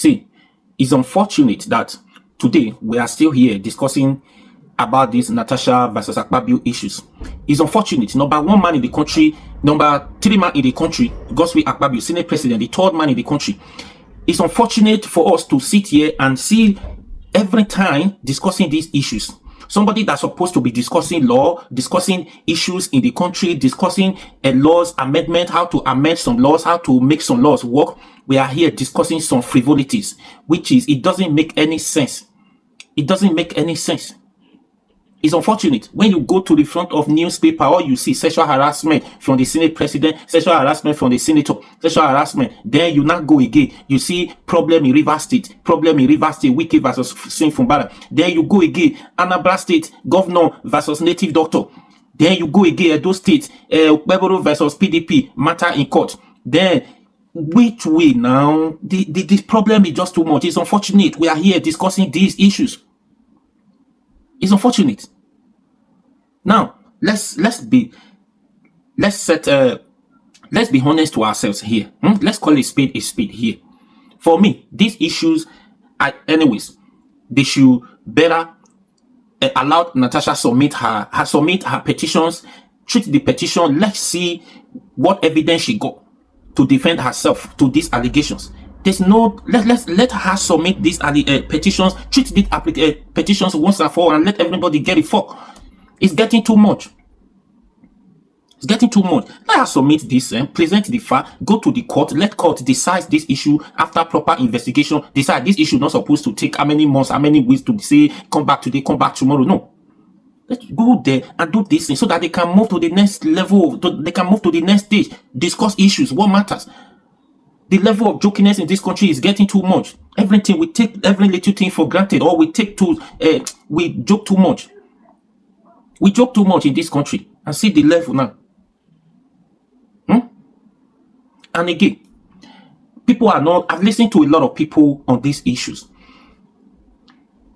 See, it's unfortunate that today we are still here discussing about these Natasha versus Akpabio issues. It's unfortunate. Number one man in the country, number three man in the country, Godswill Akpabio, Senate President, the third man in the country. It's unfortunate for us to sit here and see every time discussing these issues. Somebody that's supposed to be discussing law, discussing issues in the country, discussing a laws amendment, how to amend some laws, how to make some laws work. We are here discussing some frivolities, which is, it doesn't make any sense. It doesn't make any sense. It's unfortunate. When you go to the front of newspaper, or you see sexual harassment from the Senate President, sexual harassment from the Senator, sexual harassment, then you not go again. You see problem in Rivers State, Wiki versus Sinfumbara. Then you go again, Anambra State, Governor versus Native Doctor. Then you go again, Edo State, Weboro versus PDP, matter in court. Then, which way now? The problem is just too much. It's unfortunate. We are here discussing these issues. It's unfortunate. Now, let's be honest to ourselves here. Let's call a spade here. For me, these issues, anyways, they should better allow Natasha submit her petitions, treat the petition. Let's see what evidence she got to defend herself to these allegations. There's no, let her submit these petitions, treat these petitions once and for all, and let everybody get it for. It's getting too much. It's getting too much. Let her submit this, present the fact, go to the court, let court decide this issue after proper investigation. Decide this issue not supposed to take how many months, how many weeks to say, come back today, come back tomorrow. No. Let's go there and do this thing so that they can move to the next level, they can move to the next stage, discuss issues, what matters. The level of jokiness in this country is getting too much. Everything, we take every little thing for granted, or we joke too much. We joke too much in this country. And see the level now. And again, people are not, I've listened to a lot of people on these issues.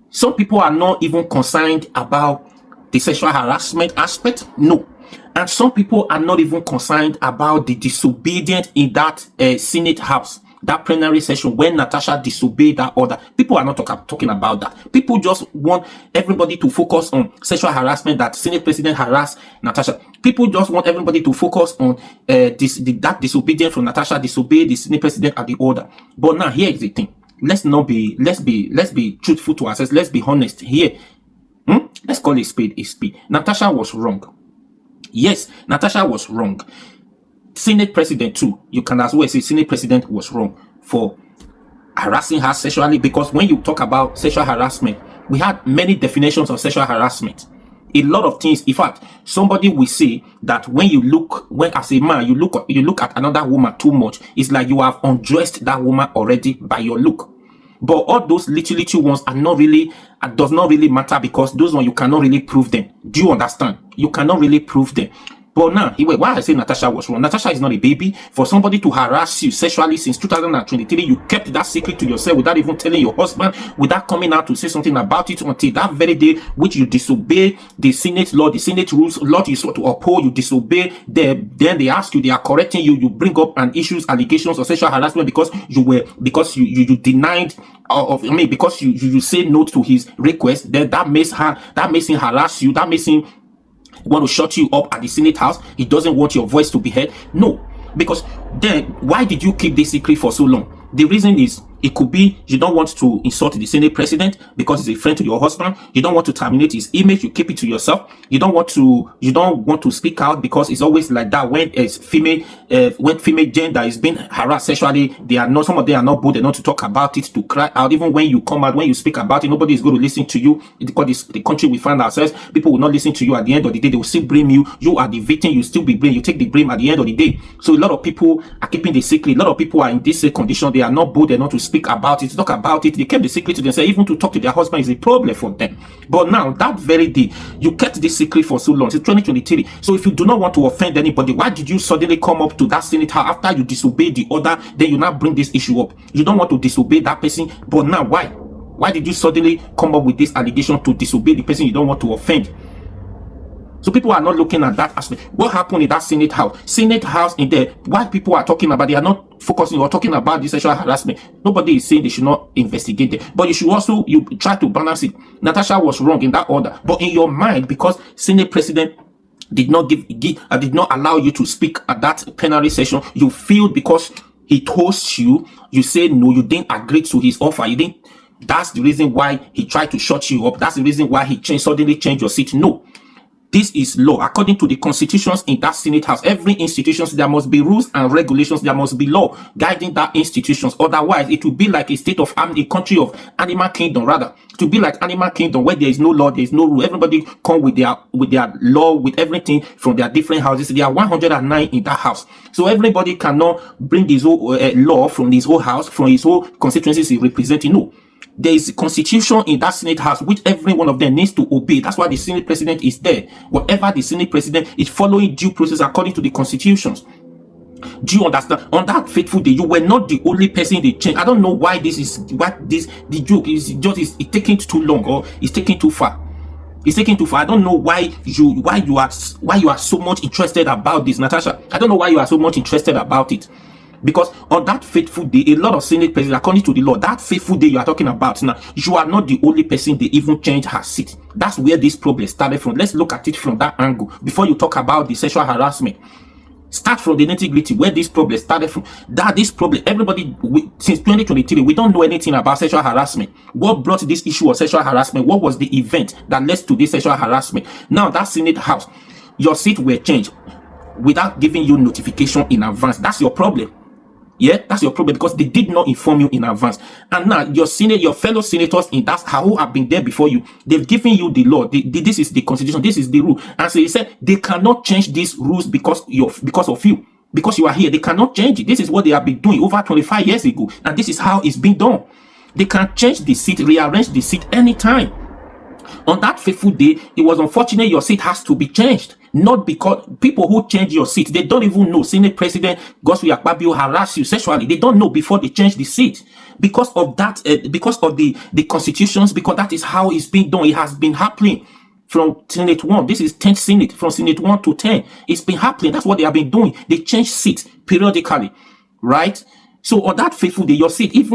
Some people are not even concerned about the sexual harassment aspect. No. And some people are not even concerned about the disobedience in that Senate House, that plenary session when Natasha disobeyed that order. People are not talking about that. People just want everybody to focus on sexual harassment, that Senate President harassed Natasha. People just want everybody to focus on that disobedience from Natasha, disobey the Senate President at the order. But now here is the thing. Let's be truthful to ourselves. Let's be honest here. Let's call a spade a spade. Natasha was wrong. Yes, Natasha was wrong. Senate President too. You can as well say Senate President was wrong for harassing her sexually, because when you talk about sexual harassment, we had many definitions of sexual harassment. A lot of things. In fact, somebody will say that when as a man, you look at another woman too much, it's like you have undressed that woman already by your look. But all those little ones are not really, does not really matter, because those ones you cannot really prove them. Do you understand? You cannot really prove them. But now, why I say Natasha was wrong. Natasha is not a baby. For somebody to harass you sexually since 2023, you kept that secret to yourself without even telling your husband, without coming out to say something about it until that very day which you disobey the Senate law, the Senate rules, law you sought to uphold, you disobey. Then they ask you, they are correcting you, you bring up and issues allegations of sexual harassment because you denied, because you say no to his request. Then that makes him harass you, that makes him want to shut you up at the Senate House. He doesn't want your voice to be heard. No, because then why did you keep this secret for so long? The reason is, it could be you don't want to insult the Senate President because he's a friend to your husband. You don't want to terminate his image. You keep it to yourself. You don't want to speak out, because it's always like that when female gender is being harassed sexually. Some of them are not bold enough to talk about it, to cry out. Even when you come out, when you speak about it, nobody is going to listen to you, because it's the country we find ourselves. People will not listen to you. At the end of the day, they will still blame you. You are the victim. You still be blamed. You take the blame at the end of the day. So a lot of people are keeping the secret. A lot of people are in this condition. They are not bold enough to speak about it, to talk about it. They kept the secret to themselves. Even to talk to their husband is a problem for them. But now, that very day, you kept this secret for so long, since 2023. So if you do not want to offend anybody, why did you suddenly come up to that Senate House after you disobeyed the order? Then you now bring this issue up. You don't want to disobey that person, but now why? Why did you suddenly come up with this allegation to disobey the person you don't want to offend? So people are not looking at that aspect. What happened in that Senate House? Senate House in there, why people are talking about, they are not focusing or talking about the sexual harassment. Nobody is saying they should not investigate it. But you should also, you try to balance it. Natasha was wrong in that order. But in your mind, because Senate President did not did not allow you to speak at that plenary session, you feel because he told you, you say no, you didn't agree to his offer. You didn't. That's the reason why he tried to shut you up. That's the reason why he suddenly changed your seat. No. This is law. According to the constitutions in that Senate House, every institution, there must be rules and regulations. There must be law guiding that institutions. Otherwise, it will be like a state of a country of animal kingdom, rather. To be like animal kingdom where there is no law, there is no rule. Everybody come with their law, with everything from their different houses. There are 109 in that house. So everybody cannot bring his whole law from his whole house, from his whole constituencies he's representing. No. There is a constitution in that Senate House which every one of them needs to obey. That's why the Senate President is there. Whatever the Senate President is following due process according to the constitutions. Do you understand? On that fateful day, you were not the only person they changed. I don't know why the joke is just it's taking too long or it's taking too far. It's taking too far. I don't know why you are so much interested about this, Natasha. I don't know why you are so much interested about it. Because on that faithful day, a lot of Senate presidents, according to the law, that faithful day you are talking about now, you are not the only person they even changed her seat. That's where this problem started from. Let's look at it from that angle before you talk about the sexual harassment. Start from the nitty-gritty where this problem started from. This problem, everybody, since 2023, we don't know anything about sexual harassment. What brought this issue of sexual harassment? What was the event that led to this sexual harassment? Now, that Senate House, your seat were changed without giving you notification in advance. That's your problem. Yeah, that's your problem because they did not inform you in advance. And now your fellow senators in that who have been there before you, they've given you the law. This is the constitution. This is the rule. And so he said they cannot change these rules because of you. Because you are here, they cannot change it. This is what they have been doing over 25 years ago. And this is how it's been done. They can change the seat, rearrange the seat anytime. On that fateful day, it was unfortunate your seat has to be changed. Not because people who change your seat, they don't even know. Senate President Godswill Akpabio harass you sexually. They don't know before they change the seat. Because of that, because of the constitutions, because that is how it's been done. It has been happening from Senate 1. This is 10th Senate, from Senate 1 to 10. It's been happening. That's what they have been doing. They change seats periodically, right? So on that fateful day, your seat, it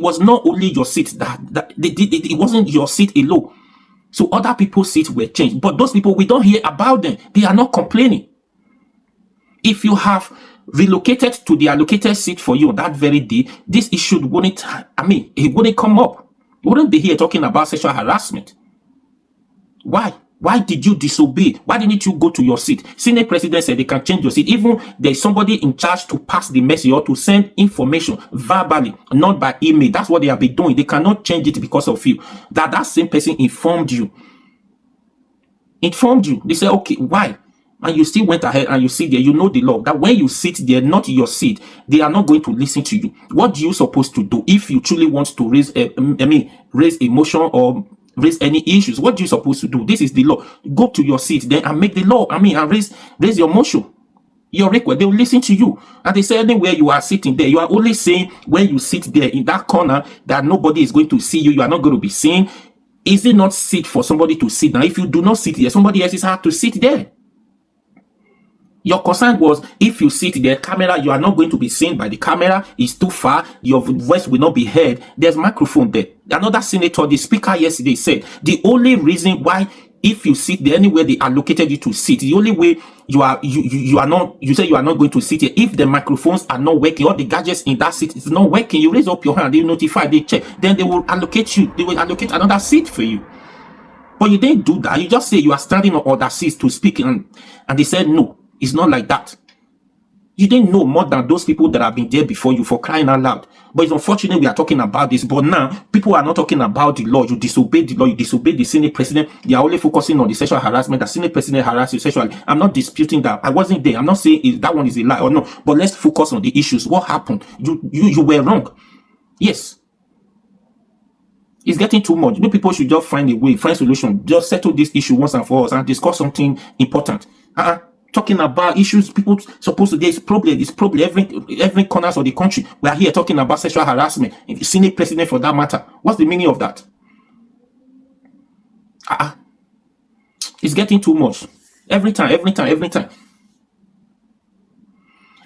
was not only your seat it wasn't your seat alone. So other people's seats were changed. But those people, we don't hear about them. They are not complaining. If you have relocated to the allocated seat for you on that very day, this issue wouldn't come up. We wouldn't be here talking about sexual harassment. Why? Why did you disobey? Why didn't you go to your seat? Senate President said they can change your seat. Even there's somebody in charge to pass the message or to send information verbally, not by email. That's what they have been doing. They cannot change it because of you. That same person informed you. They said, okay, why? And you still went ahead and you sit there. You know the law. That when you sit there, not your seat, they are not going to listen to you. What do you supposed to do if you truly want to raise emotion or raise any issues? What do you supposed to do? This is the law. Go to your seat then and make the law. And raise your motion. Your request. They will listen to you. And they say anywhere you are sitting there, you are only saying when you sit there in that corner that nobody is going to see you. You are not going to be seen. Is it not sit for somebody to sit down? If you do not sit there, somebody else is hard to sit there. Your concern was if you sit there, camera, you are not going to be seen by the camera. It's too far. Your voice will not be heard. There's microphone there. Another senator, the speaker yesterday said, the only reason why if you sit there anywhere they allocated you to sit, the only way you say you are not going to sit here if the microphones are not working or the gadgets in that seat is not working. You raise up your hand, they notify, they check, then they will allocate you. They will allocate another seat for you. But you didn't do that. You just say you are standing on other seats to speak, and they said no. It's not like that. You didn't know more than those people that have been there before you, for crying out loud. But it's unfortunate we are talking about this. But now, people are not talking about the law. You disobeyed the law. You disobeyed the Senate President. They are only focusing on the sexual harassment. The Senate President harassed you sexually. I'm not disputing that. I wasn't there. I'm not saying that one is a lie or no. But let's focus on the issues. What happened? You were wrong. Yes. It's getting too much. People should just find a way, find a solution. Just settle this issue once and for all and discuss something important. Talking about issues people supposed to. There's problem every corners of the country. We are here talking about sexual harassment. Senate President for that matter. What's the meaning of that? It's getting too much. Every time, every time, every time.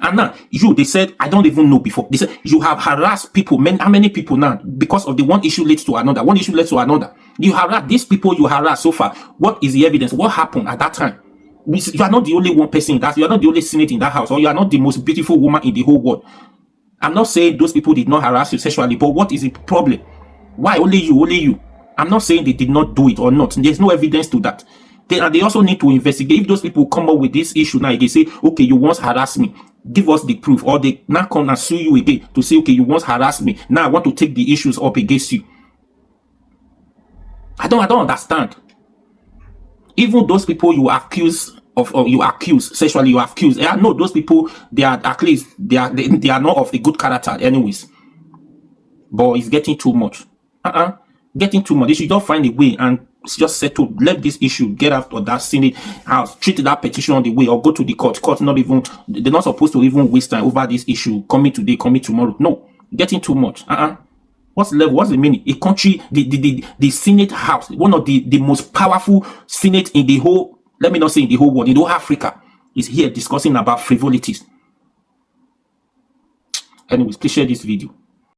And now, they said, I don't even know before. They said, you have harassed people. How many people now? Because of the one issue leads to another. One issue leads to another. You harass these people you harass so far. What is the evidence? What happened at that time? You are not the only one person in that. You are not the only Senate in that house. Or you are not the most beautiful woman in the whole world. I'm not saying those people did not harass you sexually. But what is the problem? Why only you? Only you? I'm not saying they did not do it or not. There's no evidence to that. They also need to investigate. If those people come up with this issue now, they say, okay, you once harassed me, give us the proof. Or they now come and sue you again to say, okay, you once harassed me, now I want to take the issues up against you. I don't understand. Even those people you accuse of, or you accuse sexually, you accuse. I know those people, they are at least they are not of a good character, anyways. But it's getting too much. Getting too much. They should just find a way and just settle. Let this issue get out of that Senate house. Treat that petition on the way, or go to the court. Court not even. They're not supposed to even waste time over this issue. Coming today, coming tomorrow. No, getting too much. What's the level? What's the meaning? A country, the Senate House, one of the most powerful Senate in the whole. Let me not say in the whole world, in the whole Africa, is here discussing about frivolities. Anyways, please share this video.